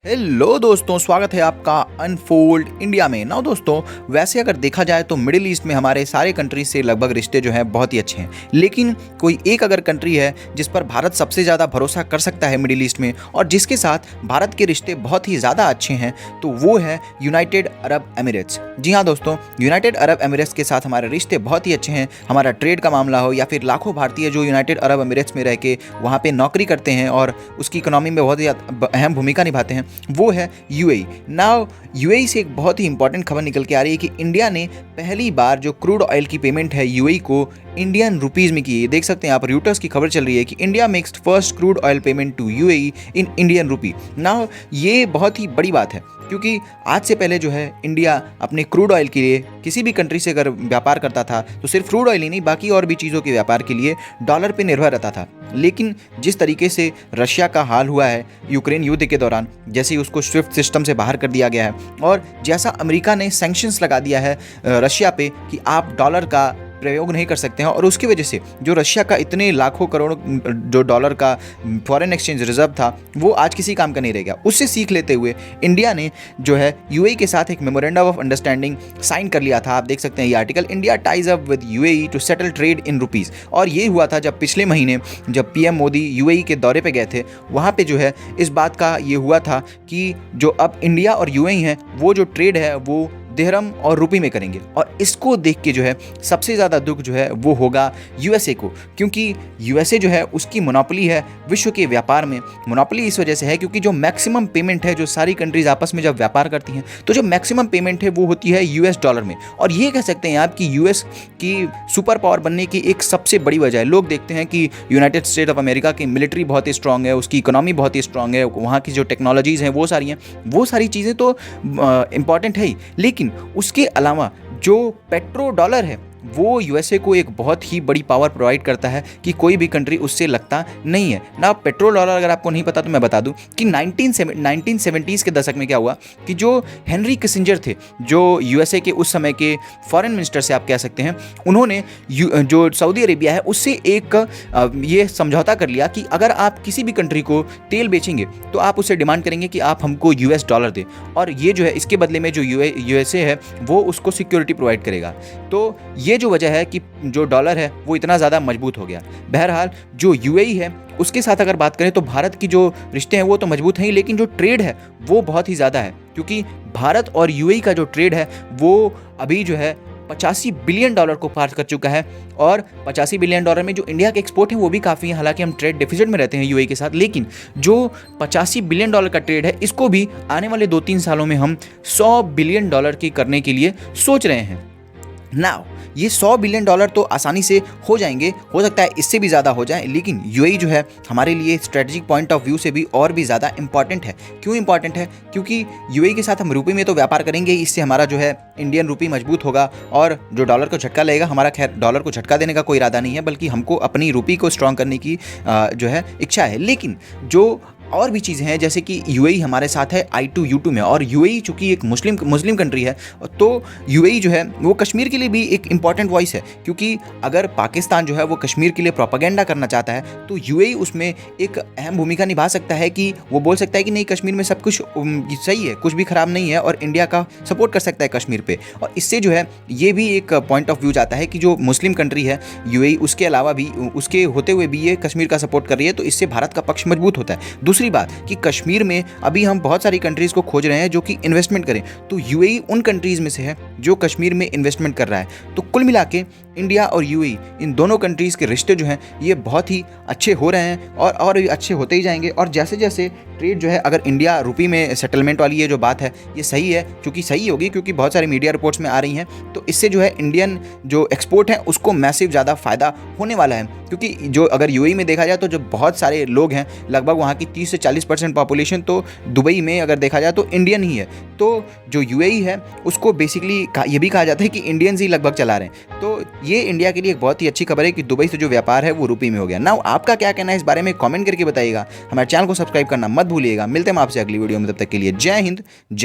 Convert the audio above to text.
Hello दोस्तों, स्वागत है आपका अनफोल्ड इंडिया में। ना दोस्तों, वैसे अगर देखा जाए तो मिडिल ईस्ट में हमारे सारे कंट्री से लगभग रिश्ते जो हैं बहुत ही अच्छे हैं। लेकिन कोई एक अगर कंट्री है जिस पर भारत सबसे ज़्यादा भरोसा कर सकता है मिडिल ईस्ट में और जिसके साथ भारत के रिश्ते बहुत ही ज़्यादा अच्छे हैं, तो वो है यूनाइटेड अरब एमिरेट्स। जी हाँ दोस्तों, यूनाइटेड अरब एमिरेट्स के साथ हमारे रिश्ते बहुत ही अच्छे हैं। हमारा ट्रेड का मामला हो या फिर लाखों भारतीय जो यूनाइटेड अरब एमिरेट्स में रह के वहाँ पे नौकरी करते हैं और उसकी इकोनॉमी में बहुत ही अहम भूमिका निभाते हैं, वो है यूएई। नाउ यूएई से एक बहुत ही इंपॉर्टेंट खबर निकल के आ रही है कि इंडिया ने पहली बार जो क्रूड ऑयल की पेमेंट है यूएई को इंडियन रुपीस में की है। देख सकते हैं आप, रूटर्स की खबर चल रही है कि India makes first crude oil payment to UAE in Indian rupee. Now ये बहुत ही बड़ी बात है क्योंकि आज से पहले जो है इंडिया अपने क्रूड ऑयल के लिए किसी भी कंट्री से अगर व्यापार करता था तो सिर्फ क्रूड ऑयल ही नहीं, बाकी और भी चीज़ों के व्यापार के लिए डॉलर पे निर्भर रहता था। लेकिन जिस तरीके से रशिया का हाल हुआ है यूक्रेन युद्ध के दौरान, जैसे ही उसको स्विफ्ट सिस्टम से बाहर कर दिया गया है और जैसा अमेरिका ने सैंक्शंस लगा दिया है रशिया पे कि आप डॉलर का प्रयोग नहीं कर सकते हैं, और उसकी वजह से जो रशिया का इतने लाखों करोड़ जो डॉलर का फॉरेन एक्सचेंज रिजर्व था वो आज किसी काम का नहीं रह गया। उससे सीख लेते हुए इंडिया ने जो है यूएई के साथ एक मेमोरेंडम ऑफ अंडरस्टैंडिंग साइन कर लिया था। आप देख सकते हैं ये article, India ties up with UAE to settle trade in rupees. और ये हुआ था जब पिछले महीने जब पीएम मोदी यूएई के दौरे पर गए थे, वहाँ पर जो है इस बात का ये हुआ था कि जो अब इंडिया और यूएई हैं वो जो ट्रेड है वो दिरहम और रुपये में करेंगे। और इसको देख के जो है सबसे ज़्यादा दुख जो है वो होगा यूएसए को, क्योंकि यूएसए जो है उसकी मोनोपोली है विश्व के व्यापार में। मोनोपोली इस वजह से है क्योंकि जो मैक्सिमम पेमेंट है, जो सारी कंट्रीज आपस में जब व्यापार करती हैं तो जो मैक्सिमम पेमेंट है वो होती है यूएस डॉलर में। और ये कह सकते हैं आप कि यूएस की सुपर पावर बनने की एक सबसे बड़ी वजह है। लोग देखते हैं कि यूनाइटेड स्टेट ऑफ अमेरिका की मिलिट्री बहुत ही स्ट्रांग है, उसकी इकोनॉमी बहुत ही स्ट्रांग है, वहाँ की जो टेक्नोलॉजीज़ हैं वो सारी हैं, वो सारी चीज़ें तो इंपॉर्टेंट है ही। लेकिन उसके अलावा जो पेट्रो डॉलर है वो यूएसए को एक बहुत ही बड़ी पावर प्रोवाइड करता है कि कोई भी कंट्री उससे लगता नहीं है ना। पेट्रोल डॉलर अगर आपको नहीं पता तो मैं बता दूं कि 1970s के दशक में क्या हुआ कि जो हेनरी किसिंजर थे, जो यूएसए के उस समय के फॉरेन मिनिस्टर से आप कह सकते हैं, उन्होंने जो सऊदी अरेबिया है उससे एक ये समझौता कर लिया कि अगर आप किसी भी कंट्री को तेल बेचेंगे तो आप उससे डिमांड करेंगे कि आप हमको यूएस डॉलर दें, और ये जो है इसके बदले में जो यूएसए है वो उसको सिक्योरिटी प्रोवाइड करेगा। तो ये जो वजह है कि जो डॉलर है वो इतना ज़्यादा मजबूत हो गया। बहरहाल जो यूएई है उसके साथ अगर बात करें तो भारत की जो रिश्ते हैं वो तो मजबूत हैं ही, लेकिन जो ट्रेड है वो बहुत ही ज़्यादा है, क्योंकि भारत और यूएई का जो ट्रेड है वो अभी जो है 85 बिलियन डॉलर को पार कर चुका है। और 85 बिलियन डॉलर में जो इंडिया के एक्सपोर्ट है वो भी काफ़ी है, हालांकि हम ट्रेड डिफिसिट में रहते हैं यूएई के साथ, लेकिन जो 85 बिलियन डॉलर का ट्रेड है इसको भी आने वाले 2-3 सालों में हम 100 बिलियन डॉलर की करने के लिए सोच रहे हैं। नाउ ये 100 बिलियन डॉलर तो आसानी से हो जाएंगे, हो सकता है इससे भी ज़्यादा हो जाए, लेकिन यूएई जो है हमारे लिए स्ट्रेटजिक पॉइंट ऑफ व्यू से भी और भी ज़्यादा इंपॉर्टेंट है। क्यों इंपॉर्टेंट है? क्योंकि यूएई के साथ हम रुपये में तो व्यापार करेंगे, इससे हमारा जो है इंडियन रुपी मजबूत होगा और जो डॉलर को झटका लगेगा, हमारा खैर डॉलर को झटका देने का कोई इरादा नहीं है, बल्कि हमको अपनी रुपी को स्ट्रॉन्ग करने की जो है इच्छा है। लेकिन जो और भी चीज़ें हैं, जैसे कि यूएई हमारे साथ है I2U2 में, और यूएई चूँकि एक मुस्लिम कंट्री है तो यूएई जो है वो कश्मीर के लिए भी एक इम्पॉर्टेंट वॉइस है, क्योंकि अगर पाकिस्तान जो है वो कश्मीर के लिए प्रोपेगेंडा करना चाहता है तो यूएई उसमें एक अहम भूमिका निभा सकता है कि वो बोल सकता है कि नहीं, कश्मीर में सब कुछ सही है, कुछ भी ख़राब नहीं है, और इंडिया का सपोर्ट कर सकता है कश्मीर पर। और इससे जो है ये भी एक पॉइंट ऑफ व्यू जाता है कि जो मुस्लिम कंट्री है यूएई, उसके अलावा भी उसके होते हुए भी ये कश्मीर का सपोर्ट कर रही है, तो इससे भारत का पक्ष मजबूत होता है। दूसरी बात कि कश्मीर में अभी हम बहुत सारी कंट्रीज़ को खोज रहे हैं जो कि इन्वेस्टमेंट करें, तो यूएई उन कंट्रीज़ में से है जो कश्मीर में इन्वेस्टमेंट कर रहा है। तो कुल मिला के इंडिया और यूएई, इन दोनों कंट्रीज़ के रिश्ते जो हैं ये बहुत ही अच्छे हो रहे हैं और भी अच्छे होते ही जाएंगे। और जैसे जैसे ट्रेड जो है, अगर इंडिया रुपी में सेटलमेंट वाली ये जो बात है ये सही है, क्योंकि सही होगी क्योंकि बहुत सारी मीडिया रिपोर्ट्स में आ रही हैं, तो इससे जो है इंडियन जो एक्सपोर्ट है उसको मैसिव ज़्यादा फ़ायदा होने वाला है। क्योंकि जो अगर यूएई में देखा जाए तो जो बहुत सारे लोग हैं, लगभग वहाँ की 30 से 40% पॉपुलेशन तो दुबई में अगर देखा जाए तो इंडियन ही है। तो जो यूएई है उसको बेसिकली ये भी कहा जाता है कि इंडियंस ही लगभग चला रहे हैं। तो ये इंडिया के लिए एक बहुत ही अच्छी खबर है कि दुबई से जो व्यापार है वो रुपये में हो गया। नाउ आपका क्या कहना है इस बारे में कमेंट करके बताइएगा। हमारे चैनल को सब्सक्राइब करना मत भूलिएगा। मिलते हैं आपसे अगली वीडियो में, तब तक के लिए जय हिंद।